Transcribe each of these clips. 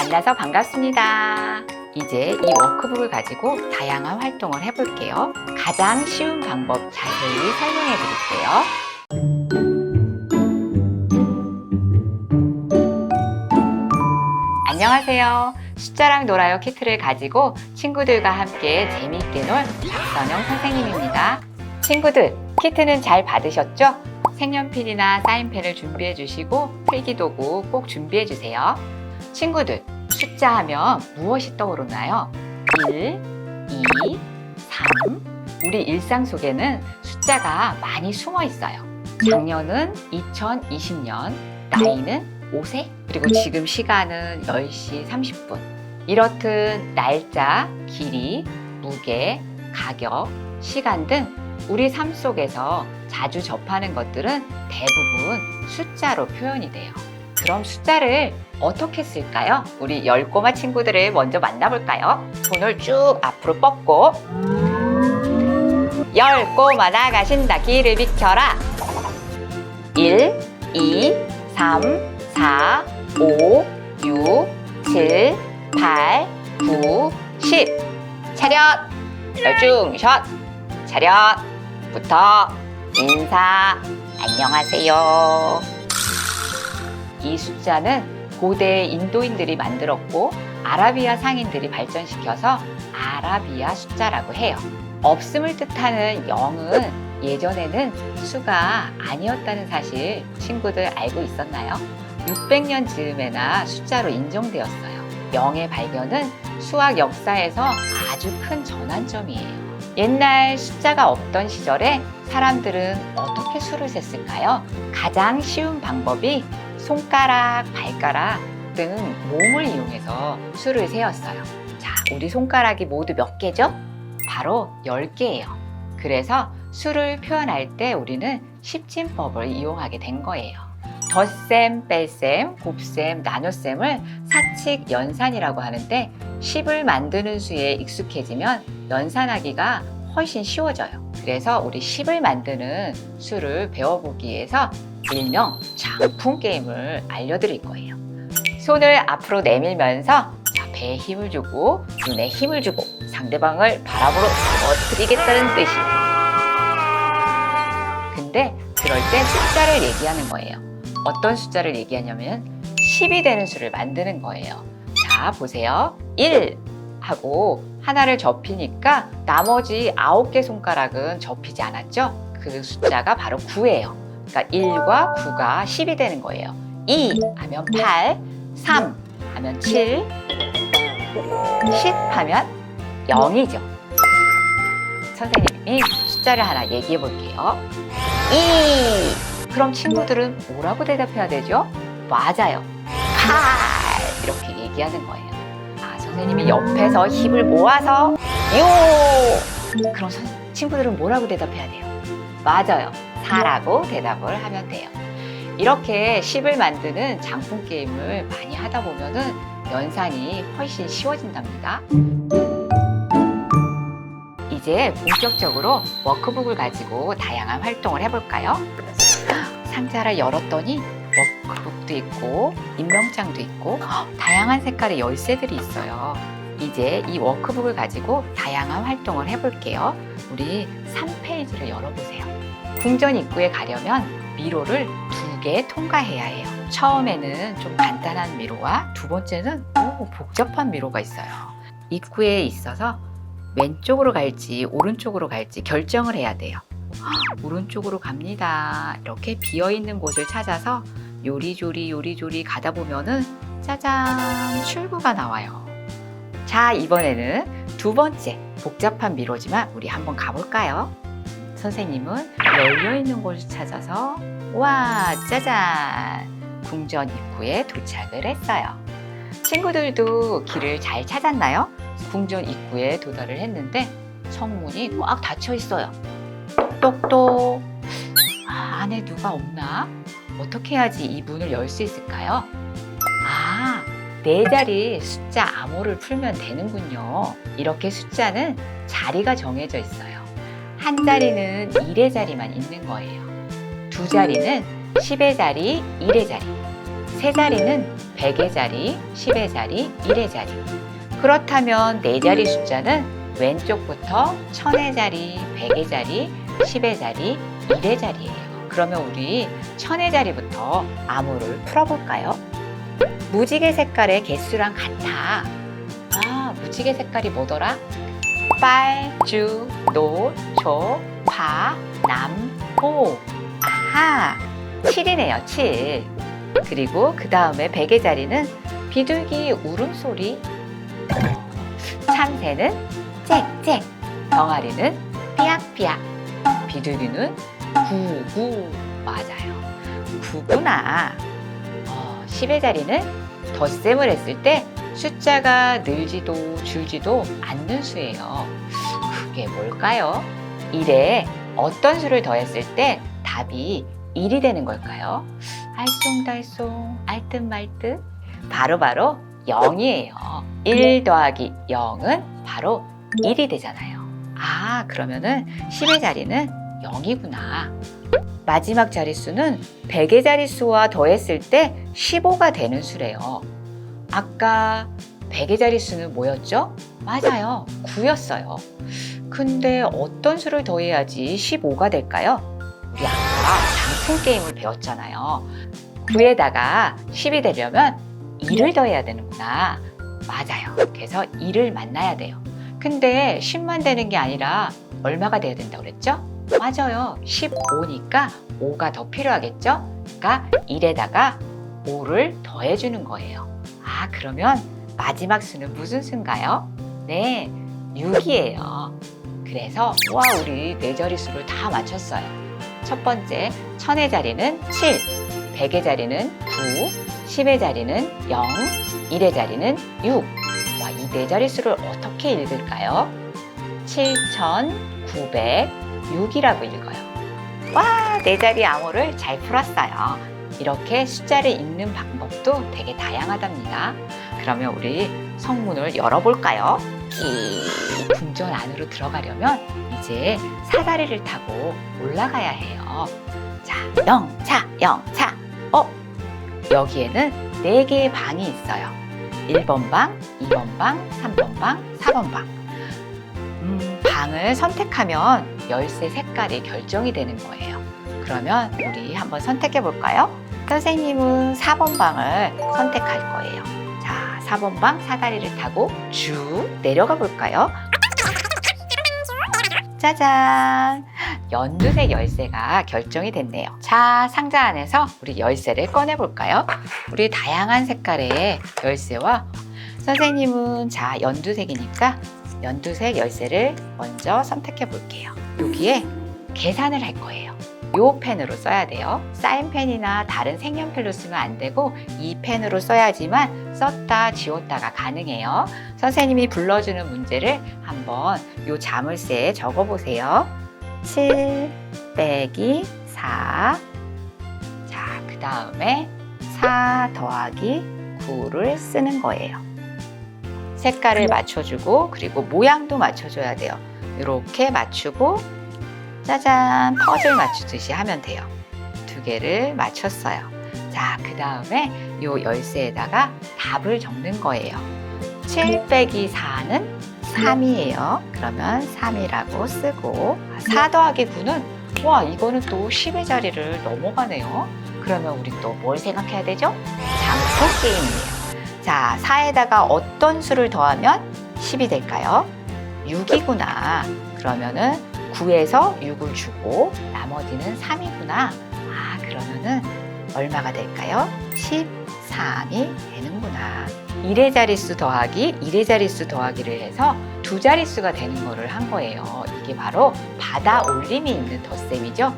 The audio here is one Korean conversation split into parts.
만나서 반갑습니다. 이제 이 워크북을 가지고 다양한 활동을 해볼게요. 가장 쉬운 방법 자세히 설명해 드릴게요. 안녕하세요. 숫자랑 놀아요 키트를 가지고 친구들과 함께 재미있게 놀 박선영 선생님입니다. 친구들, 키트는 잘 받으셨죠? 색연필이나 사인펜을 준비해 주시고 필기도구 꼭 준비해 주세요. 친구들, 숫자 하면 무엇이 떠오르나요? 1, 2, 3. 우리 일상 속에는 숫자가 많이 숨어 있어요. 작년은 2020년, 나이는 5세, 그리고 지금 시간은 10시 30분. 이렇듯 날짜, 길이, 무게, 가격, 시간 등 우리 삶 속에서 자주 접하는 것들은 대부분 숫자로 표현이 돼요. 그럼 숫자를 어떻게 쓸까요? 우리 10꼬마 친구들을 먼저 만나볼까요? 손을 쭉 앞으로 뻗고 10꼬마 나가신다 길을 비켜라. 1, 2, 3, 4, 5, 6, 7, 8, 9, 10. 차렷! 열중샷! 차렷부터 인사! 안녕하세요. 이 숫자는 고대 인도인들이 만들었고 아라비아 상인들이 발전시켜서 아라비아 숫자라고 해요. 없음을 뜻하는 0은 예전에는 수가 아니었다는 사실 친구들 알고 있었나요? 600년 즈음에나 숫자로 인정되었어요. 0의 발견은 수학 역사에서 아주 큰 전환점이에요. 옛날 숫자가 없던 시절에 사람들은 어떻게 수를 셌을까요? 가장 쉬운 방법이 손가락, 발가락 등 몸을 이용해서 수를 세었어요. 자, 우리 손가락이 모두 몇 개죠? 바로 10개예요. 그래서 수를 표현할 때 우리는 십진법을 이용하게 된 거예요. 덧셈, 뺄셈, 곱셈, 나눗셈을 사칙, 연산이라고 하는데 10을 만드는 수에 익숙해지면 연산하기가 훨씬 쉬워져요. 그래서 우리 10을 만드는 수를 배워보기 위해서 일명 장풍 게임을 알려드릴 거예요. 손을 앞으로 내밀면서 배에 힘을 주고 눈에 힘을 주고 상대방을 바람으로 터뜨리겠다는 뜻이. 근데 그럴 땐 숫자를 얘기하는 거예요. 어떤 숫자를 얘기하냐면 10이 되는 수를 만드는 거예요. 자, 보세요. 1 하고 하나를 접히니까 나머지 9개 손가락은 접히지 않았죠? 그 숫자가 바로 9예요. 그러니까 1과 9가 10이 되는 거예요. 2 하면 8, 3 하면 7, 10 하면 0이죠. 선생님이 숫자를 하나 얘기해 볼게요. 2. 그럼 친구들은 뭐라고 대답해야 되죠? 맞아요. 8 이렇게 얘기하는 거예요. 아, 선생님이 옆에서 힘을 모아서 6. 그럼 친구들은 뭐라고 대답해야 돼요? 맞아요. 4라고 대답을 하면 돼요. 이렇게 10을 만드는 장풍 게임을 많이 하다 보면은 연산이 훨씬 쉬워진답니다. 이제 본격적으로 워크북을 가지고 다양한 활동을 해볼까요? 상자를 열었더니 워크북도 있고 임명장도 있고 다양한 색깔의 열쇠들이 있어요. 이제 이 워크북을 가지고 다양한 활동을 해볼게요. 우리 3페이지를 열어보세요. 궁전 입구에 가려면 미로를 2개 통과해야 해요. 처음에는 좀 간단한 미로와 두 번째는 복잡한 미로가 있어요. 입구에 있어서 왼쪽으로 갈지 오른쪽으로 갈지 결정을 해야 돼요. 오른쪽으로 갑니다. 이렇게 비어있는 곳을 찾아서 요리조리 가다 보면은 짜잔, 출구가 나와요. 자, 이번에는 두 번째 복잡한 미로지만 우리 한번 가볼까요? 선생님은 열려있는 곳을 찾아서 와, 짜잔, 궁전 입구에 도착을 했어요. 친구들도 길을 잘 찾았나요? 궁전 입구에 도달을 했는데 성문이 꽉 닫혀 있어요. 똑똑. 안에 누가 없나? 어떻게 해야지 이 문을 열 수 있을까요? 네 자리 숫자 암호를 풀면 되는군요. 이렇게 숫자는 자리가 정해져 있어요. 한 자리는 1의 자리만 있는 거예요. 두 자리는 10의 자리, 1의 자리, 세 자리는 100의 자리, 10의 자리, 1의 자리. 그렇다면 네 자리 숫자는 왼쪽부터 1000의 자리, 100의 자리, 10의 자리, 1의 자리예요. 그러면 우리 1000의 자리부터 암호를 풀어볼까요? 무지개 색깔의 개수랑 같아. 무지개 색깔이 뭐더라? 빨, 주, 노, 초, 파, 남, 호. 아하, 7이네요, 7. 그리고 그 다음에 100의 자리는 비둘기 울음소리. 참새는 짹짹, 병아리는 삐약삐약, 비둘기는 구구. 맞아요, 구구나. 10의 자리는 덧셈을 했을 때 숫자가 늘지도 줄지도 않는 수예요. 그게 뭘까요? 1에 어떤 수를 더했을 때 답이 1이 되는 걸까요? 알쏭달쏭, 알듯말듯. 바로 0이에요. 1 더하기 0은 바로 1이 되잖아요. 그러면은 10의 자리는 0이구나. 마지막 자릿수는 100의 자릿수와 더했을 때 15가 되는 수래요. 아까 100의 자릿수는 뭐였죠? 맞아요, 9였어요. 근데 어떤 수를 더해야지 15가 될까요? 우리 아까 장풍 게임을 배웠잖아요. 9에다가 10이 되려면 2를 더해야 되는구나. 맞아요. 그래서 2를 만나야 돼요. 근데 10만 되는 게 아니라 얼마가 돼야 된다고 그랬죠? 맞아요, 15니까 5가 더 필요하겠죠? 그러니까 1에다가 5를 더해주는 거예요. 그러면 마지막 수는 무슨 수인가요? 네, 6이에요. 그래서 우리 네 자릿수를 다 맞췄어요. 첫 번째, 1000의 자리는 7, 100의 자리는 9, 10의 자리는 0, 1의 자리는 6. 이 네 자릿수를 어떻게 읽을까요? 7906이라고 읽어요. 네 자리 암호를 잘 풀었어요. 이렇게 숫자를 읽는 방법도 되게 다양하답니다. 그러면 우리 성문을 열어볼까요? 궁전 안으로 들어가려면 이제 사다리를 타고 올라가야 해요. 자, 영차. 여기에는 4개의 방이 있어요. 1번 방, 2번 방, 3번 방, 4번 방. 방을 선택하면 열쇠 색깔이 결정이 되는 거예요. 그러면 우리 한번 선택해 볼까요? 선생님은 4번 방을 선택할 거예요. 자, 4번 방 사다리를 타고 쭉 내려가 볼까요? 짜잔! 연두색 열쇠가 결정이 됐네요. 자, 상자 안에서 우리 열쇠를 꺼내 볼까요? 우리 다양한 색깔의 열쇠와 선생님은 연두색이니까 연두색 열쇠를 먼저 선택해 볼게요. 여기에 계산을 할 거예요. 이 펜으로 써야 돼요. 사인펜이나 다른 색연필로 쓰면 안 되고 이 펜으로 써야지만 썼다 지웠다가 가능해요. 선생님이 불러주는 문제를 한번 이 자물쇠에 적어보세요. 7 빼기 4. 자, 그 다음에 4 더하기 9를 쓰는 거예요. 색깔을 맞춰주고 그리고 모양도 맞춰줘야 돼요. 이렇게 맞추고 짜잔, 퍼즐 맞추듯이 하면 돼요. 2개를 맞췄어요. 자, 그 다음에 이 열쇠에다가 답을 적는 거예요. 7 빼기 4는 3이에요. 그러면 3이라고 쓰고 4 더하기 9는 이거는 또 10의 자리를 넘어가네요. 그러면 우리 또 뭘 생각해야 되죠? 장풍 게임이에요. 자, 4에다가 어떤 수를 더하면 10이 될까요? 6이구나. 그러면은 9에서 6을 주고 나머지는 3이구나. 그러면은 얼마가 될까요? 13이 되는구나. 1의 자릿수 더하기 1의 자릿수 더하기를 해서 2자릿수가 되는 거를 한 거예요. 이게 바로 받아 올림이 있는 덧셈이죠.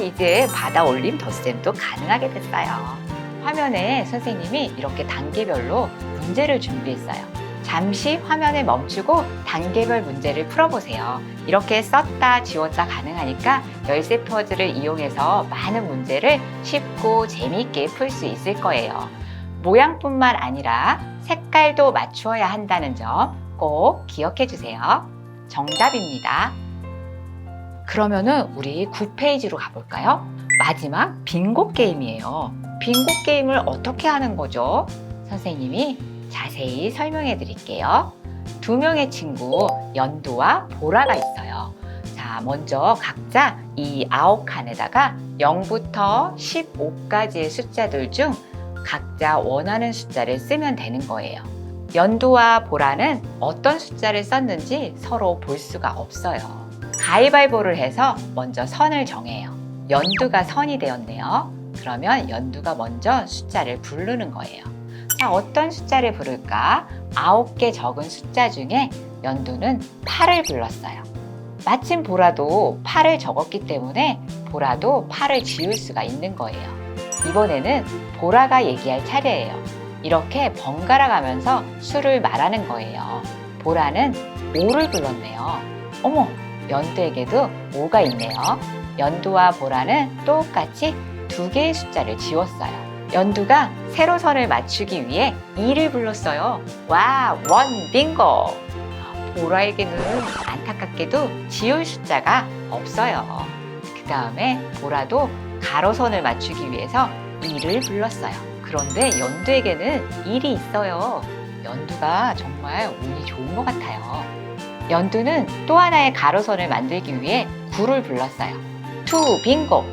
이제 받아 올림 덧셈도 가능하게 됐어요. 화면에 선생님이 이렇게 단계별로 문제를 준비했어요. 잠시 화면을 멈추고 단계별 문제를 풀어보세요. 이렇게 썼다 지웠다 가능하니까 열쇠 퍼즐을 이용해서 많은 문제를 쉽고 재미있게 풀 수 있을 거예요. 모양뿐만 아니라 색깔도 맞추어야 한다는 점 꼭 기억해 주세요. 정답입니다. 그러면은 우리 9페이지로 가볼까요? 마지막 빙고 게임이에요. 빙고 게임을 어떻게 하는 거죠? 선생님이 자세히 설명해 드릴게요. 두 명의 친구 연두와 보라가 있어요. 자, 먼저 각자 이 9칸에다가 0부터 15까지의 숫자들 중 각자 원하는 숫자를 쓰면 되는 거예요. 연두와 보라는 어떤 숫자를 썼는지 서로 볼 수가 없어요. 가위바위보를 해서 먼저 선을 정해요. 연두가 선이 되었네요. 그러면 연두가 먼저 숫자를 부르는 거예요. 자, 어떤 숫자를 부를까? 9개 적은 숫자 중에 연두는 8을 불렀어요. 마침 보라도 8을 적었기 때문에 보라도 8을 지울 수가 있는 거예요. 이번에는 보라가 얘기할 차례예요. 이렇게 번갈아 가면서 수를 말하는 거예요. 보라는 5를 불렀네요. 어머, 연두에게도 5가 있네요. 연두와 보라는 똑같이 2개의 숫자를 지웠어요. 연두가 세로선을 맞추기 위해 2를 불렀어요. 와, 원 빙고! 보라에게는 안타깝게도 지울 숫자가 없어요. 그 다음에 보라도 가로선을 맞추기 위해서 2를 불렀어요. 그런데 연두에게는 1이 있어요. 연두가 정말 운이 좋은 것 같아요. 연두는 또 하나의 가로선을 만들기 위해 9를 불렀어요. 투 빙고!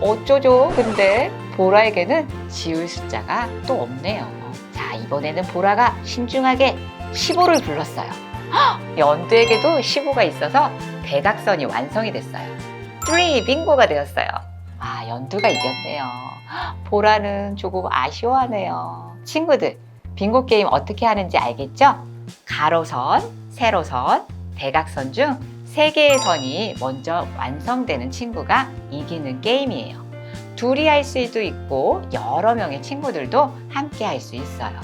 어쩌죠? 근데 보라에게는 지울 숫자가 또 없네요. 자, 이번에는 보라가 신중하게 15를 불렀어요. 연두에게도 15가 있어서 대각선이 완성이 됐어요. 3 빙고가 되었어요. 아, 연두가 이겼네요. 보라는 조금 아쉬워하네요. 친구들, 빙고 게임 어떻게 하는지 알겠죠? 가로선, 세로선, 대각선 중 3개의 선이 먼저 완성되는 친구가 이기는 게임이에요. 둘이 할 수도 있고 여러 명의 친구들도 함께 할 수 있어요.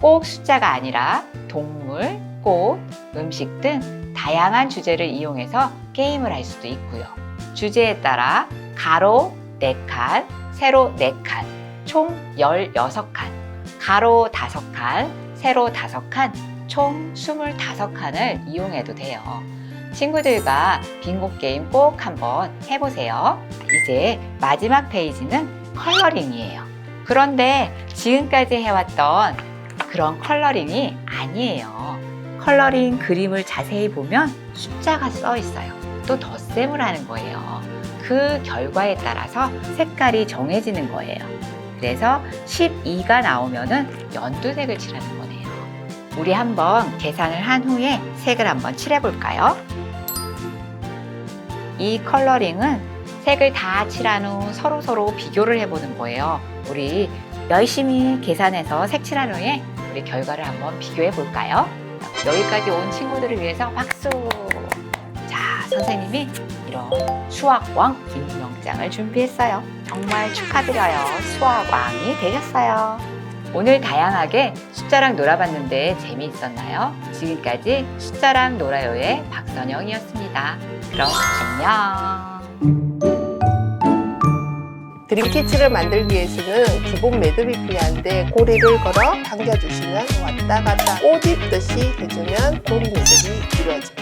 꼭 숫자가 아니라 동물, 꽃, 음식 등 다양한 주제를 이용해서 게임을 할 수도 있고요. 주제에 따라 가로 4칸, 세로 4칸, 총 16칸, 가로 5칸, 세로 5칸, 총 25칸을 이용해도 돼요. 친구들과 빙고 게임 꼭 한번 해보세요. 이제 마지막 페이지는 컬러링이에요. 그런데 지금까지 해왔던 그런 컬러링이 아니에요. 컬러링 그림을 자세히 보면 숫자가 써 있어요. 또 덧셈을 하는 거예요. 그 결과에 따라서 색깔이 정해지는 거예요. 그래서 12가 나오면은 연두색을 칠하는 거네요. 우리 한번 계산을 한 후에 색을 한번 칠해볼까요? 이 컬러링은 색을 다 칠한 후 서로 비교를 해보는 거예요. 우리 열심히 계산해서 색 칠한 후에 우리 결과를 한번 비교해 볼까요? 여기까지 온 친구들을 위해서 박수! 자, 선생님이 이런 수학왕 임명장을 준비했어요. 정말 축하드려요. 수학왕이 되셨어요. 오늘 다양하게 숫자랑 놀아봤는데 재미있었나요? 지금까지 숫자랑 놀아요의 박선영이었습니다. 그럼 안녕! 드림캐치를 만들기 위해서는 기본 매듭이 필요한데 고리를 걸어 당겨주시면 왔다 갔다 옷 입듯이 해주면 고리 매듭이 이루어집니다.